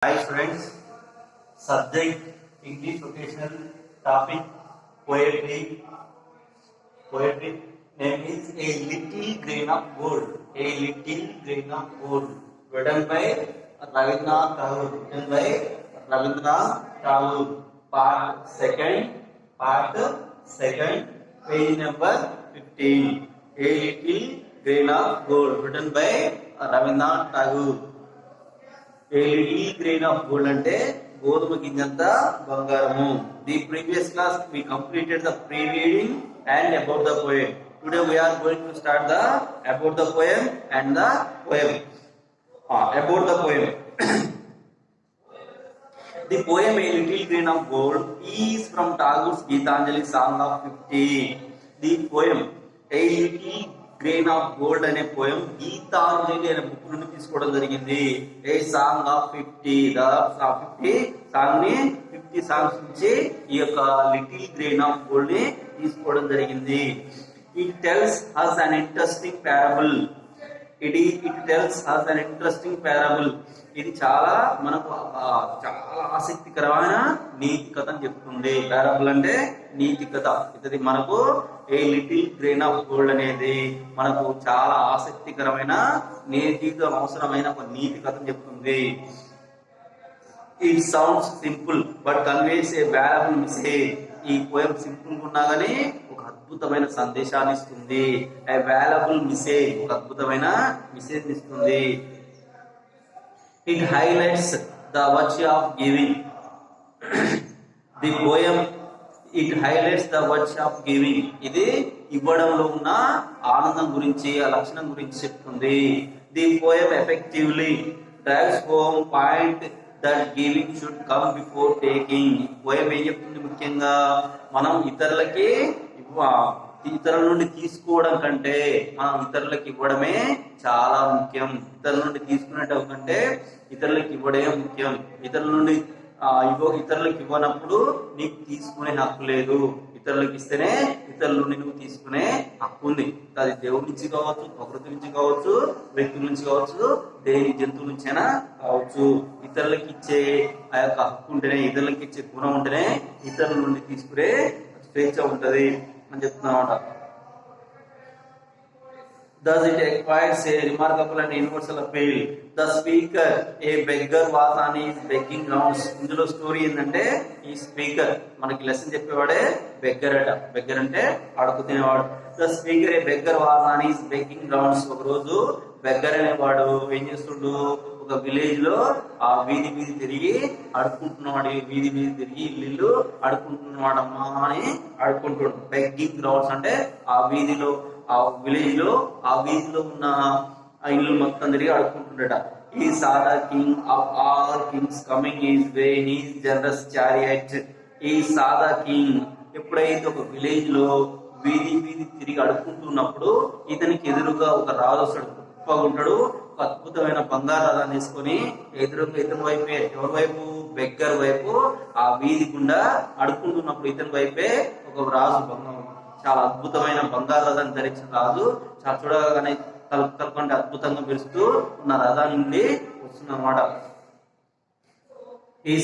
Hi students, subject English vocational, topic poetry. Poetry name is A Little Grain of Gold. A Little Grain of Gold. Written by Rabindranath Tagore. Written by Rabindranath Tagore. Part second, page number 15. A Little Grain of Gold. Written by Rabindranath Tagore. A little grain of gold ante గోధుమ గింజంత బంగారము. The previous class we completed the pre-reading and about the poem. Today we are going to start the about the poem and the poem. About the poem. The poem A Little Grain of Gold is from Tagore's Gitanjali Song of 50. The poem A Little grain of gold అనే poem Gitanjali అనే book నుండి తీసుకోవడం జరిగింది. ఏ song of 50 song ని 50 songs నుంచి ఈ యొక్క little grain of gold ని తీసుకోవడం జరిగింది. It tells us an interesting parable. It tells us an interesting parable. ఇది చాలా మనకు చాలా ఆసక్తికరమైన నీతి కథ అని చెప్తుంది. పారబుల్ అంటే నీతి కథ. ఇది మనకు a little grain of gold అనేది మనకు చాలా ఆసక్తికరమైన నీతితో అవసరమైన ఒక నీతి కథ అని చెప్తుంది. It sounds simple but conveys A valuable message. ఈ పోయం సింపుల్ గా ఉన్నా గానీ ఒక అద్భుతమైన సందేశాన్ని ఇస్తుంది. ఏ వాల్యుబుల్ మెసేజ్, ఒక అద్భుతమైన మెసేజ్ ఇస్తుంది. It highlights the virtue of giving. The poem it highlights the virtue of giving. ఇది ఇవ్వడంలో ఉన్న ఆనందం గురించి, ఆ లక్షణం గురించి చెప్తుంది. The poem effectively drives home point that giving should come before taking. Poem ఏం చెప్తుంది? ముఖ్యంగా మనం ఇతరుల నుండి తీసుకోవడం కంటే మనం ఇతరులకు ఇవ్వడమే చాలా ముఖ్యం. ఇతరుల నుండి తీసుకునేటప్పుడు కంటే ఇతరులకు ఇవ్వడమే ముఖ్యం. ఇతరులకు ఇవ్వనప్పుడు నీకు తీసుకునే హక్కు లేదు. ఇతరులకు ఇస్తేనే ఇతరుల నుండి నువ్వు తీసుకునే హక్కు ఉంది. అది దేవుడి నుంచి కావచ్చు, ప్రకృతి నుంచి కావచ్చు, వ్యక్తుల నుంచి కావచ్చు, దేని జంతువుల నుంచైనా కావచ్చు. ఇతరులకు ఇచ్చే ఆ యొక్క హక్కు ఉంటేనే, ఇతరులకు ఇచ్చే గుణం ఉంటేనే ఇతరుల నుండి తీసుకునే స్వేచ్ఛ ఉంటది అని చెప్తున్నమాట. Thus it acquires a remarkable and universal appeal. The speaker, a beggar, was on his begging rounds. ఇందులో స్టోరీ ఏంటంటే ఈ స్పీకర్ మనకి లెసన్ చెప్పేవాడే బెగ్గర్ అట. బెగ్గర్ అంటే అడుగు తినేవాడు. The speaker A beggar was on his begging rounds. ఒక రోజు బెగ్గర్ అనేవాడు ఏం చేస్తుండు? ఒక విలేజ్ లో ఆ వీధి తిరిగి అడుక్కుంటున్నాడు. వీధి తిరిగి ఇల్లు అడుక్కుంటున్నాడమ్మా అని అడుక్కుంటున్నాడు. బెగ్గింగ్ రౌండ్స్ అంటే ఆ వీధిలో, ఆ విలేజ్ లో, ఆ వీధిలో ఉన్న ఆ ఇల్లు మొత్తం తిరిగి అడుక్కుంటుండట. ఈ సాదా king of all Kings coming is way he's generous chariot. ఈ సాదా కింగ్ ఎప్పుడైతే ఒక విలేజ్ లో వీధి తిరిగి అడుక్కుంటున్నప్పుడు ఇతనికి ఎదురుగా ఒక రాజు వస్తాడు. గొప్పగా ఉంటాడు. ఒక అద్భుతమైన బంగారు రథాన్ని తీసుకొని ఎదురుగా ఇతని వైపే, ఎవరి వైపు? బెగ్గర్ వైపు. ఆ వీధి గుండా అడుక్కుంటున్నప్పుడు ఇతని వైపే ఒక రాజు, చాలా అద్భుతమైన బంగారు రథాన్ని ధరించిన రాజు, చాలా చూడగానే తలకంటే అద్భుతంగా మెరుస్తూ ఉన్న రథాన్ని నుండి వస్తుందన్నమాట. హీ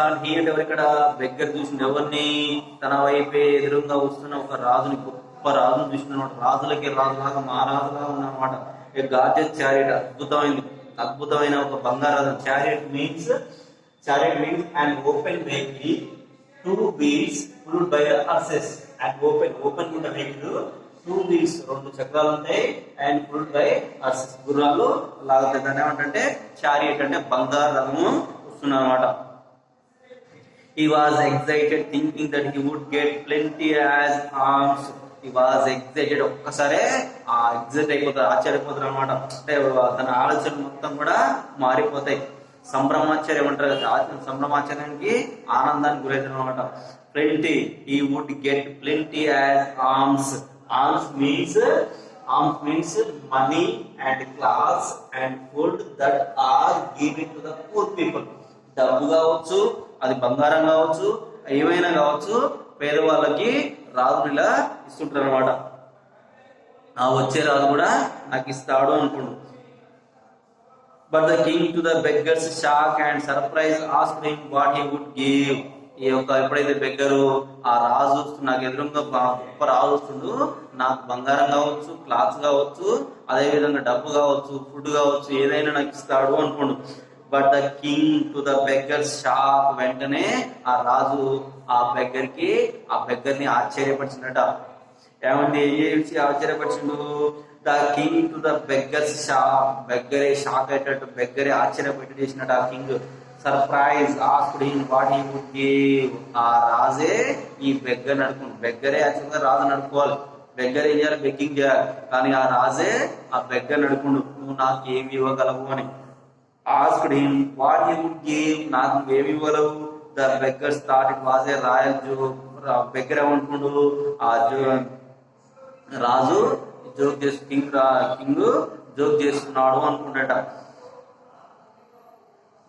అంటే ఎవరు ఇక్కడ? బెగ్గర్ చూసిన ఎవరిని? తన వైపే ఎదురుగా వస్తున్న ఒక రాజుని, గొప్ప రాజుని చూసినమాట. రాజులకి రాజులాగా మహారాజులాగా ఉన్నమాట. ఏ గార్జెస్ చారియట్, అద్భుతమైన ఒక బంగారు రథం. Chariot means and open vehicle, 2 wheels pulled by the horses. And open ఉన్న వెహికల్, 2 wheels, 2 చక్రాలు ఉంటాయి. అండ్ పుల్డ్ బై హార్సెస్, గుర్రాలు లాగుతాయి. దాన్ని ఏమంటే చారియట్ అంటే బంగారు రథము వస్తున్నమాట. He was excited thinking that he would get plenty as arms. He was excited. ఒక్కసారే ఎగ్జైట్ అయిపోతారు, ఆశ్చర్యపోతారు అనమాట. అంటే తన ఆలోచనలు మొత్తం కూడా మారిపోతాయి. సంభ్రమాశ్చర్యం అంటారు కదా, సంభ్రమాశ్చర్యానికి ఆనందానికి గురవుతారు అనమాట. Plenty, he would get plenty as alms. Alms means money and clothes and food that are given to the poor people. డబ్బు కావచ్చు, అది బంగారం కావచ్చు, ఏమైనా కావచ్చు, పేదవాళ్ళకి రాజులు ఇలా ఇస్తుంటారు అనమాట. ఆ వచ్చే రాజు కూడా నాకు ఇస్తాడు అనుకోండి. But the king to the beggar's shock and surprise asked him what he would give. ఈ యొక్క ఎప్పుడైతే బెగ్గరు ఆ రాజు వస్తుంది నాకు ఎదురుగా గొప్ప రాజు వస్తుందో నాకు బంగారం కావచ్చు, క్లాత్స్ కావచ్చు, అదే విధంగా డబ్బు కావచ్చు, ఫుడ్ కావచ్చు, ఏదైనా నాకు ఇస్తాడు అనుకోండు. But the king to the beggar shock, వెంటనే ఆ రాజు ఆ బెగ్గర్ని ఆశ్చర్యపరిచినట. ఏమండి ఏం చేసి ఆశ్చర్యపరిచిండు? The king to the beggars shock, బెగ్గరే షాక్ అయ్యేటట్టు, బెగ్గరే ఆశ్చర్యపెట్టి చేసినట్టు ఆ king. Surprise asked him what he would give. ఆ రాజే ఈ బెగ్గర్ నడుపుకుంటు, బెగ్గరే యాక్చువల్గా రాజు నడుపుకోవాలి, బెగ్గర్ ఏం చేయాలి, బెగ్గింగ్ చేయాలి, కానీ ఆ రాజే ఆ బెగ్గర్ నడుపుకుండు, నువ్వు నాకు ఏమి ఇవ్వగలవు అని. Asked him what he would give, నాకు నువ్వేమి ఇవ్వగలవు. The beggars thought it was a royal joke. Beggar ఏమనుకుండు, ఆ రాజు జోక్ చేసి కింగ్ జోక్ చేస్తున్నాడు అనుకుంటాట.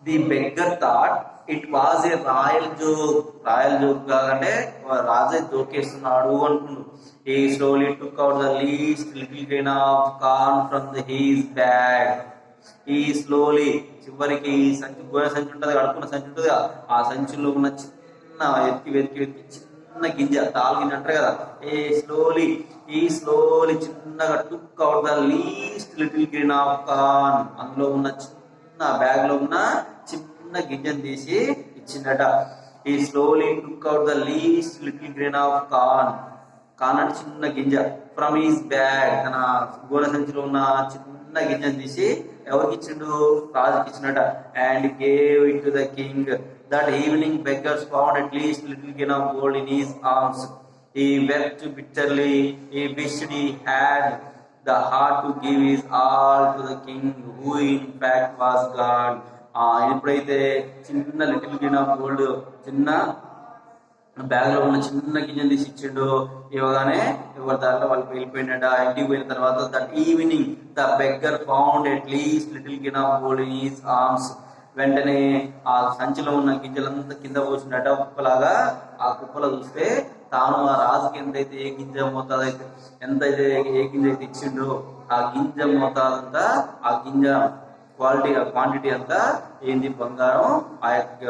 The beggar thought it was a royal joke కాదంటే రాజే జోక్ చేస్తున్నాడు అనుకుండు. He slowly took out the least little grain of corn from his bag. He slowly, చివరికి సంచి, గోనె సంచి ఉంటుంది, అడుకున్న సంచి ఉంటుంది, ఆ సంచిలో ఉన్న చిన్న వెతికి చిన్న గింజ, తాలు గింజ అంటారు కదా, ఈ స్లోలీ చిన్నగా టుక్ out the least little grain of corn, అందులో ఉన్న చిన్న బ్యాగ్ లో ఉన్న చిన్న గింజను తీసి ఇచ్చిందట. ఈ slowly took out the least little grain of corn అంటే చిన్న గింజ, ఫ్రమ్ హిస్ బ్యాగ్, తన గోనె సంచిలో ఉన్న చిన్న గింజను తీసి ఎవరికి ఇచ్చిండు, రాజుకి ఇచ్చినట. And gave it to the king. That evening beggars found at least little grain of gold in his arms. He wept bitterly. He wished he had the heart to give his all to the king, who in fact was God. ఎప్పుడైతే చిన్న little grain of gold, చిన్న bag లో ఉన్న చిన్న గింజను తీసి ఇచ్చిండు, ఇవ్వగానే ఎవరి దాంట్లో వాళ్ళు వెళ్ళిపోయినట. ఇంటికి పోయిన తర్వాత that evening the beggar found at least little grain of gold in his arms. వెంటనే ఆ సంచిలో ఉన్న గింజలంతా కింద పోసినట కుప్పలాగా. ఆ కుప్పలో చూస్తే తాను ఆ రాజుకి ఎంతైతే ఏ గింజ మోతాదు అయితే ఎంతైతే ఏ గింజ అయితే ఇచ్చిండో ఆ గింజ మోతాదంతా, ఆ గింజ క్వాంటిటీ అంతా ఏంది బంగారం ఆ యొక్క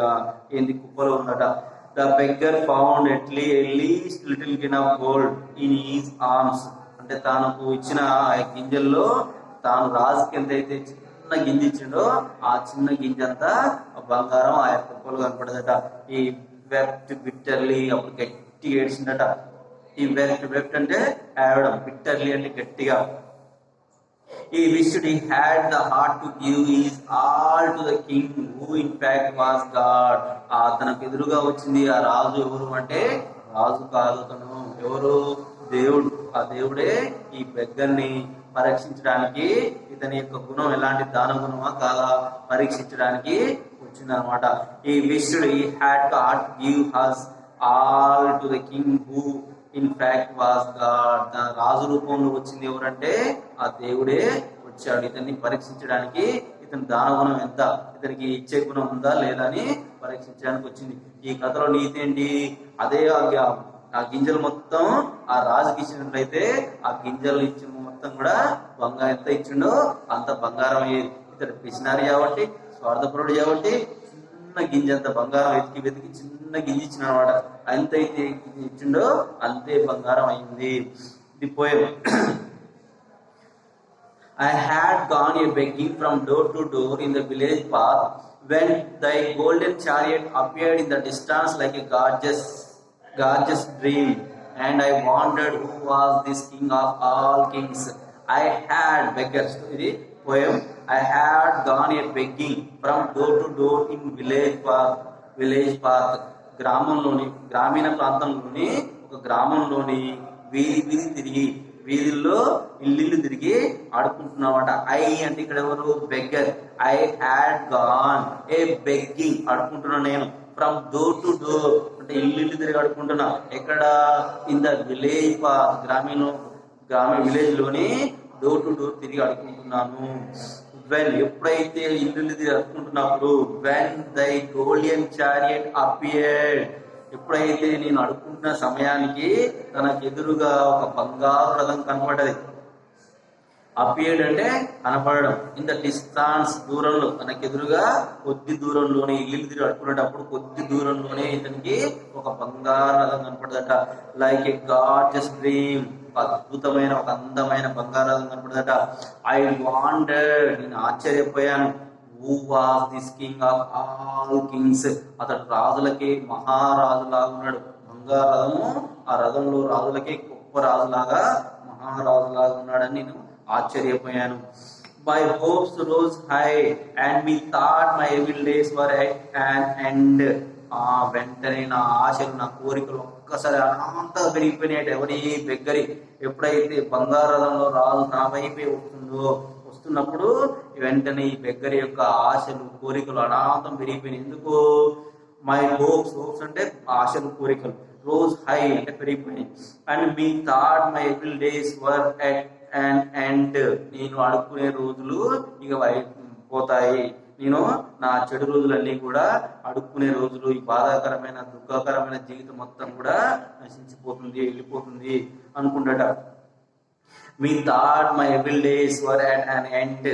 ఏంది కుప్పలో ఉన్నట. The beggar found at least little grain of gold in his arms. అంటే తాను ఇచ్చిన ఆ గింజల్లో తాను రాజుకి ఎంతైతే చిన్న గింజ ఇచ్చిండో ఆ చిన్న గింజ అంతా బంగారం ఆ యొక్క కుప్పలు కనపడదట. ఈ వెప్ట్ బిట్టర్లీ, అప్పుడు గట్టిగా ఏడ్చిందట. ఈ వెప్ట్ అంటే ఏడవడం, బిట్టర్లీ అంటే గట్టిగా. He wished he had the heart to give his all to the king, who in fact was God. తనకు ఎదురుగా వచ్చింది ఆ రాజు ఎవరు అంటే, రాజు కాదు, తను ఎవరు, దేవుడు. ఆ దేవుడే ఈ బెగ్గర్ని పరీక్షించడానికి, ఇతని యొక్క గుణం ఎలాంటి దాన గుణమా కాదా పరీక్షించడానికి వచ్చిందనమాట. He wished he had the heart to give his all to the king, who in fact was God. తన రాజు రూపంలో వచ్చింది ఎవరంటే ఆ దేవుడే వచ్చాడు ఇతన్ని పరీక్షించడానికి. ఇతని దాన గుణం ఎంత, ఇతనికి ఇచ్చే గుణం ఉందా లేదా అని పరీక్షించడానికి వచ్చింది. ఈ కథలో నీతి ఏంటి, అదే ఆ గింజలు మొత్తం ఆ రాజుకి ఇచ్చినట్లయితే ఆ గింజలు ఇచ్చిన మొత్తం కూడా బంగారం ఎంత ఇచ్చిండో అంత బంగారం అయ్యేది. ఇతడు పిసినారి కాబట్టి, స్వార్థపరుడు కాబట్టి చిన్న గింజ అంత బంగారం వెతికి చిన్న గింజ ఇచ్చిన అనమాట. ఎంతైతే ఇచ్చిండో అంతే బంగారం అయింది. The poem. I had gone a begging from door to door in the village path when thy golden chariot appeared in the distance like a gorgeous dream, and I wondered who was this king of all kings. I had beggars. ఇది poem. I had gone a begging from door to door in village path. గ్రామీణ ప్రాంతంలోని ఒక గ్రామంలోని వీధి తిరిగి, వీధుల్లో ఇల్లు తిరిగి ఆడుకుంటున్నామట. ఐ అంటే ఇక్కడ ఎవరు, beggar. I had gone a begging, ఆడుకుంటున్నాను నేను. ఫ్రమ్ డోర్ టు డోర్ అంటే ఇల్లు తిరిగి ఆడుకుంటున్నా. ఎక్కడ, ఇన్ ద విలేజ్ పాత్, గ్రామీణ విలేజ్ లోని డోర్ టు డోర్ తిరిగి ఆడుకుంటున్నాను. వెన్ ఎప్పుడైతే ఇల్లు తిరిగి ఆడుకుంటున్నప్పుడు, వెన్ దై గోల్డెన్ చారియట్ అపియర్డ్, ఎప్పుడైతే నేను అడుగుతున్న సమయానికి తనకు ఎదురుగా ఒక బంగారు రథం కనపడ్డది. అపియర్డ్ అంటే కనపడడం, ఇన్ ద డిస్టాన్స్ దూరంలో, తనకి ఎదురుగా కొద్ది దూరంలోనే, ఇల్లు తిరిగి అడుకునేటప్పుడు కొద్ది దూరంలోనే ఇతనికి ఒక బంగారు రథం కనపడదట. లైక్ ఏ గార్జియస్ డ్రీమ్, అద్భుతమైన ఒక అందమైన బంగారు రథం కనపడదట. ఐ వాండర్డ్, నేను ఆశ్చర్యపోయాను. Who was this king of all Kings, అతడు రాజులకి మహారాజులాగా ఉన్నాడు. బంగారు రథము, ఆ రథంలో రాజులకి గొప్ప రాజులాగా మహారాజులాగా ఉన్నాడని నేను ఆశ్చర్యపోయాను. My hopes rose high and me thought my evil days were at an end. వెంటనే నా ఆశలు, నా కోరికలు ఒక్కసారి అనంతగా పెరిగిపోయినాయి. ఎవరి దగ్గరి ఎప్పుడైతే బంగారు రథంలో రాజు నా వైపే వస్తున్నప్పుడు వెంటనే ఈ బెగ్గరి యొక్క ఆశలు, కోరికలు అనాథం పెరిగిపోయినాయి. ఎందుకు? మై హోప్స్ అంటే ఆశలు, కోరికలు, రోజ్ హై అంటే పెరిగిపోయినాయి. And me thought my evil days were at an end, నేను అడుక్కునే రోజులు ఇక పోతాయి. నేను నా చెడు రోజులన్నీ కూడా, అడుక్కునే రోజులు, ఈ బాధాకరమైన దుఃఖకరమైన జీవితం మొత్తం కూడా నశించిపోతుంది, వెళ్ళిపోతుంది అనుకుంటాట. Me thought my evil days were at an end.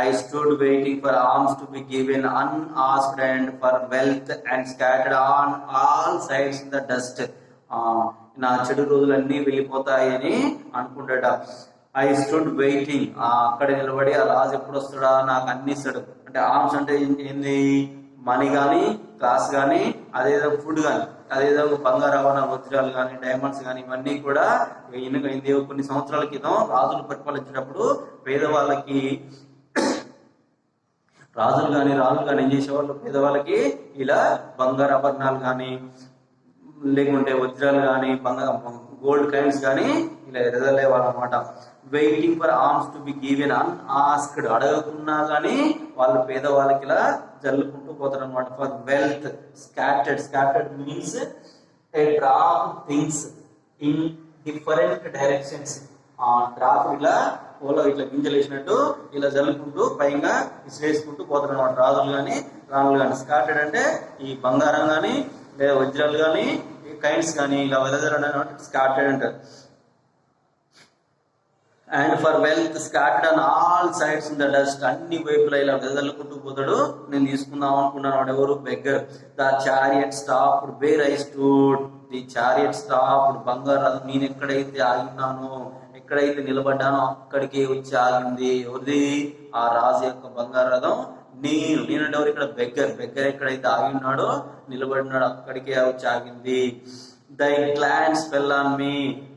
I stood waiting for alms to be given unasked and for wealth and scattered on all sides in the dust. నా చెడు రోజులన్నీ వెళ్ళిపోతాయి అని అనుకుంటాట. ఐ స్టూడ్ వెయిటింగ్, అక్కడ నిలబడి ఆ రాజు ఎప్పుడు వస్తాడా, నాకు అన్ని ఇస్తాడు. అంటే ఆర్మ్స్ అంటే ఏంది? మనీ కానీ, క్లాస్ కానీ, అదేదో ఫుడ్ కానీ, అదేదో బంగారు ఆభరణ వజ్రాలు కానీ, డైమండ్స్ కానీ, ఇవన్నీ కూడా కొన్ని సంవత్సరాల క్రితం రాజులు పరిపాలించేటప్పుడు పేదవాళ్ళకి, రాజులు కానీ ఏం చేసేవాళ్ళు, పేదవాళ్ళకి ఇలా బంగారు ఆభరణాలు కానీ, లేకుంటే వజ్రాలు కానీ, గోల్డ్ కాయిన్స్ కానీ ఇలా ఎదగలేవాళ్ళు అనమాట. Waiting for alms to be given unasked, అడగకున్నా కానీ వాళ్ళు పేదవాళ్ళకి ఇలా జల్లుకుంటూ పోతారు అనమాట. For wealth scattered means a drop things in different directions. Drop ఇలా పోలో ఇట్లా గింజలు వేసినట్టు ఇలా జల్లుకుంటూ పైగా విసిరేసుకుంటూ పోతారు అనమాట రాజులు కానీ, రాణులు కానీ. స్కాటర్డ్ అంటే ఈ బంగారం కానీ, లేదా వజ్రాలు కానీ, కైండ్స్ కానీ ఇలా వెదజల్లడం అనమాట స్కాటర్డ్ అంటారు. And for wealth scattered on all sides in the dust, అన్ని వైపులా ఇలా వెదజల్లుకుంటూ పోతాడు. నేను తీసుకుందాం అనుకున్నాను. వాడు ఎవరు? Beggar. The chariot stopped where I stood. The chariot stopped, బంగారు రథం నేను ఎక్కడైతే ఆగినానో, ఎక్కడైతే నిలబడ్డానో అక్కడికే వచ్చి ఆగింది. ఎవరిది? ఆ రాజు యొక్క బంగారు రథం. నేనంటే ఎవరు? ఇక్కడ బెగ్గర్ ఎక్కడైతే ఆగినాడో, నిలబడినాడు, అక్కడికే వచ్చి ఆగింది. Thy glance fell on me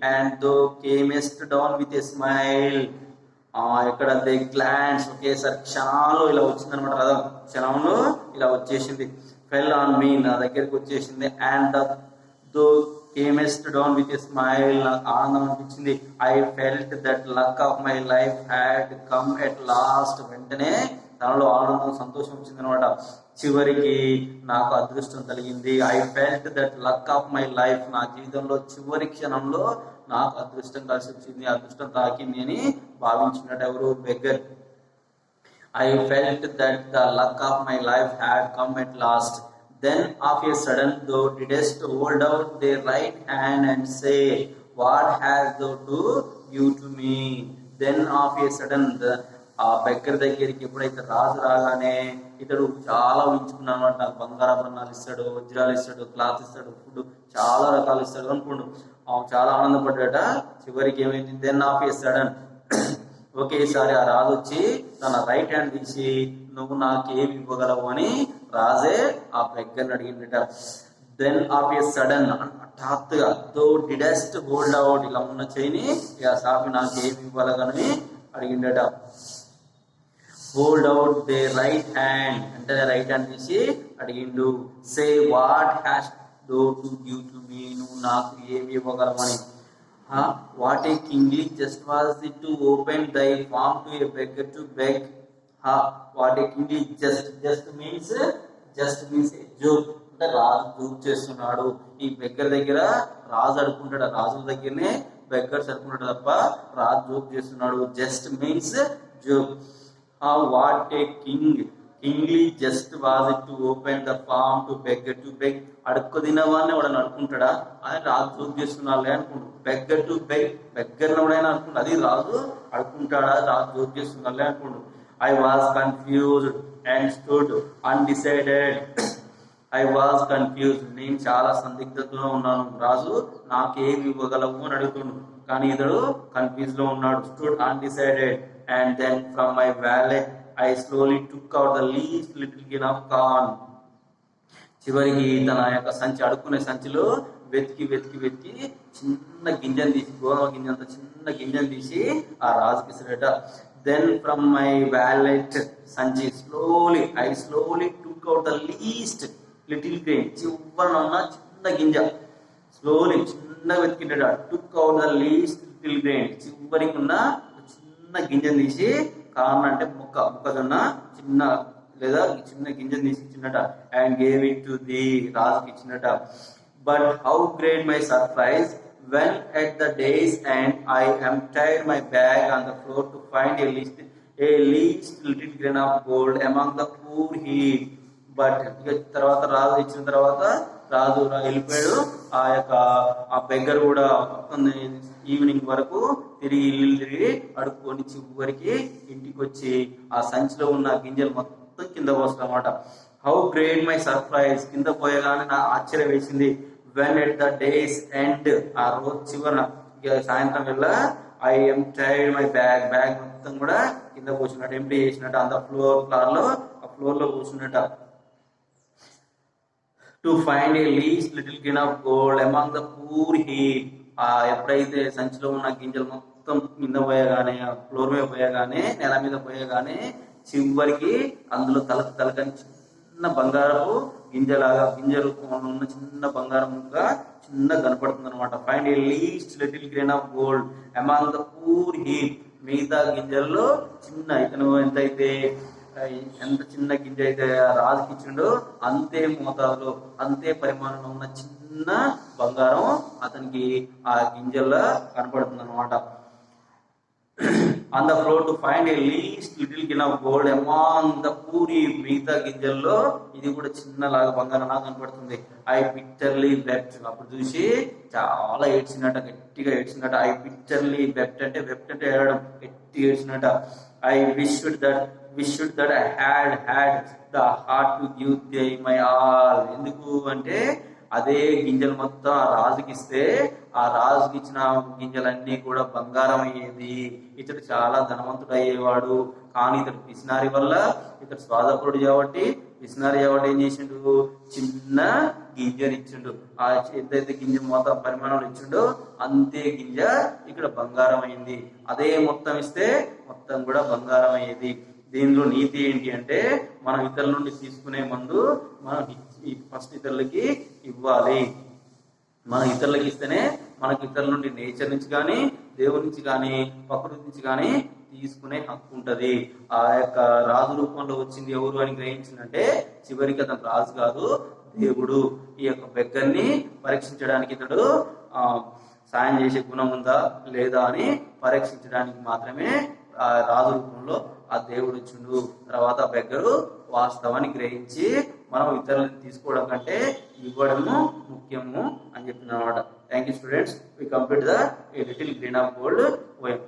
and thou camest down with a smile. ఇక్కడ ది గ్లాన్స్ ఒకేసారి క్షణాలు ఇలా వచ్చింది అనమాట. రథం క్షణంలో ఇలా వచ్చేసింది. ఫెల్ ఆన్ మీ, నా దగ్గరికి వచ్చేసింది. And thou camest down with a smile, నాకు ఆనందం అనిపించింది. I felt that luck of my life had come at last. వెంటనే తనలో ఆనందం, సంతోషం వచ్చింది అనమాట. చివరికి నాకు అదృష్టం కలిగింది. I felt that luck of my life, నా జీవితంలో చివరి క్షణంలో నాకు అదృష్టం కలిసి వచ్చింది, అదృష్టం తాకింది అని భావించినట్టు ఎవరు? Beggar. I felt that the luck of my life had come at last. Then of a sudden thou didst hold out thy right hand and say what has thou to give to me. Then of a sudden, ఆ beggar దగ్గరికి ఎప్పుడైతే రాజు రాగానే ఇతడు చాలా ఊహించుకున్నాను అనమాట. నాకు బంగారాభరణాలు ఇస్తాడు, వజ్రాలు ఇస్తాడు, క్లాత్ ఇస్తాడు, ఫుడ్ చాలా రకాలు ఇస్తాడు అనుకోండు. చాలా ఆనందపడ్డాట. చివరికి ఏమైంది? దెన్ ఆఫ్ ఏ సడన్, ఒకేసారి ఆ రాజు వచ్చి తన రైట్ హ్యాండ్ తీసి నువ్వు నాకేమి ఇవ్వగలవు అని రాజే ఆ బెగ్గర్ని అడిగిందట. దెన్ ఆఫ్ ఏ సడన్, హఠాత్తుగా, దో డిడెస్ట్ హోల్డ్ అవుట్, ఇలా ఉన్న చేయిని ఇక సాపి నాకేమి ఇవ్వగలని అడిగిందట. Hold out thy right hand అంటే రైట్ హ్యాండ్ తీసి అడిగిండు. Say what has thou to give to me, నువ్వు నాకు ఏమి ఇవ్వగలమని. What a kingly just was it to open thy palm to a beggar to beg. What a kingly jest means joke అంటే రాజు joke చేస్తున్నాడు. ఈ బెగ్గర్ దగ్గర రాజు అడుకుంటాడు, రాజుల దగ్గరనే బెగ్గర్స్ అడుకుంటాడు తప్ప రాజు జోక్ చేస్తున్నాడు. Just means joke. What a king kingly just was it to open the farm to beg. అడుక్కు తినవాన్ని వాడు అనుకుంటాడా, అని రాజు జోక్ చేస్తున్నాళ్ళే అనుకుంటు. బెగ్గర్ టు బెగ్గర్ ఎవడైనా అనుకుంటు, అది రాజు అడుక్కుంటాడా, రాజు జోక్ చేస్తున్నాళ్ళే అనుకుంటు. I was confused and stood undecided. I was confused, నేను చాలా సందిగ్ధతలో ఉన్నాను. రాజు నాకేమి ఇవ్వగలవు అని అడుగుతుండు, కానీ ఇతడు కన్ఫ్యూజ్ లో ఉన్నాడు. Stood undecided and then from my wallet I slowly took out the least little grain of corn. చివరికి తన యొక్క సంచి, అడుక్కునే సంచిలో వెతికి చిన్న గింజను తీసి, గోధుమ గింజంత చిన్న గింజను తీసి ఆ రాజుకి ఇసిరేట. దెన్ ఫ్రమ్ మై వ్యాలెట్, సంచి, I slowly took out the least little grain, చివరన ఉన్న చిన్న గింజ స్లోలీ చిన్న వెతికింటాడు. Took out the least little grain, చివరికి ఉన్న చిన్న గింజను తీసి, కార్న్ అంటే మొక్కజొన్న, చిన్న లేదా చిన్న గింజను తీసి ఇచ్చినట. And gave it to the, రాజుకి ఇచ్చినట. But how great my surprise when at the day's end I emptied my bag on the floor to find a least little grain of gold among the poor heap. But తర్వాత రాజు ఇచ్చిన తర్వాత రాజు వెళ్ళిపోయాడు. ఆ beggar కూడా evening వరకు తిరిగి అడుక్కొని చివరికి ఇంటికి వచ్చి ఆ సంచిలో ఉన్న గింజలు మొత్తం కింద పోస్తామన్నమాట. హౌ గ్రేట్ మై సర్ప్రైజ్, కింద పోయగానే నా ఆశ్చర్యం వేసింది. When at the days end, ఆ రోజు చివరన సాయంత్రం వెళ్ళ ఐ ఎంప్టైడ్ మై బ్యాగ్ మొత్తం కూడా కింద పోసినట్టు, ఎంప్టీ చేసినట్టు, అంత ఫ్లోర్ లో కూర్చున్నట్ట. To find a least little grain of gold among the poor heap. ఎప్పుడైతే సంచిలో ఉన్న గింజలు మొత్తం కింద పోయగానే, ఫ్లోర్ మీద పోయగానే, నేల మీద పోయగానే చివరికి అందులో తలకని చిన్న బంగారపు గింజ రూపంలో ఉన్న చిన్న బంగారం ముక్క చిన్న కనపడుతుంది అనమాట. Find a least little grain of gold among the poor heap. మిగతా గింజల్లో చిన్న, ఇతను ఎంత చిన్న గింజ అయితే రాజుకి ఇచ్చిండో అంతే మోతాదులో, అంతే పరిమాణంలో ఉన్న చిన్న బంగారం అతనికి ఆ గింజల్లో కనపడుతుంది అనమాట. On the floor to find a least little grain of gold among the poor. మిగతా గింజల్లో ఇది కూడా చిన్నలాగా బంగారం లాగా కనపడుతుంది. ఐ బిట్టర్లీ వెప్ట్, అప్పుడు చూసి చాలా ఏడ్చినట్ట, గట్టిగా ఏడ్చినట్ట. ఐ బిట్టర్లీ వెప్ట్ అంటే ఏడడం, గట్టిగా ఏడ్చినట్ట. I wished that I had the heart to give my all. ఎందుకు అంటే అదే గింజలు మొత్తం ఆ రాజుకి ఇస్తే, ఆ రాజుకి ఇచ్చిన గింజలన్నీ కూడా బంగారం అయ్యేది. ఇతడు చాలా ధనవంతుడు అయ్యేవాడు. కానీ ఇతడు పిసినారి వల్ల, ఇతడు స్వాదపరుడు కాబట్టి, పిసినారి కాబట్టి ఏం చేసిండు, చిన్న గింజని ఇచ్చిండు. ఆ ఎంతైతే గింజ మొత్తం పరిమాణంలో ఇచ్చిండో అంతే గింజ ఇక్కడ బంగారం అయింది. అదే మొత్తం ఇస్తే మొత్తం కూడా బంగారం అయ్యేది. దీనిలో నీతి ఏంటి అంటే, మనం ఇతరుల నుండి తీసుకునే ముందు మనం ఫస్ట్ ఇతరులకి ఇవ్వాలి. మనం ఇతరులకి ఇస్తేనే మనకి ఇతరుల నుండి నేచర్ నుంచి కానీ, దేవుడి నుంచి కానీ, ప్రకృతి నుంచి కానీ తీసుకునే హక్కు ఉంటది. ఆ యొక్క రాజు రూపంలో వచ్చింది ఎవరు అని గ్రహించిందంటే, చివరికి అతను రాజు కాదు, దేవుడు. ఈ యొక్క బెగ్గర్ని పరీక్షించడానికి ఇతడు సాయం చేసే గుణం ఉందా లేదా అని పరీక్షించడానికి మాత్రమే ఆ రాజు రూపంలో ఆ దేవుడు వచ్చిండు. తర్వాత బెగ్గరు వాస్తవాన్ని గ్రహించి మనం ఇతరులను తీసుకోవడం కంటే ఇవ్వడము ముఖ్యము అని చెప్తున్నా అనమాట. Thank you students. We complete the little grain of gold poem.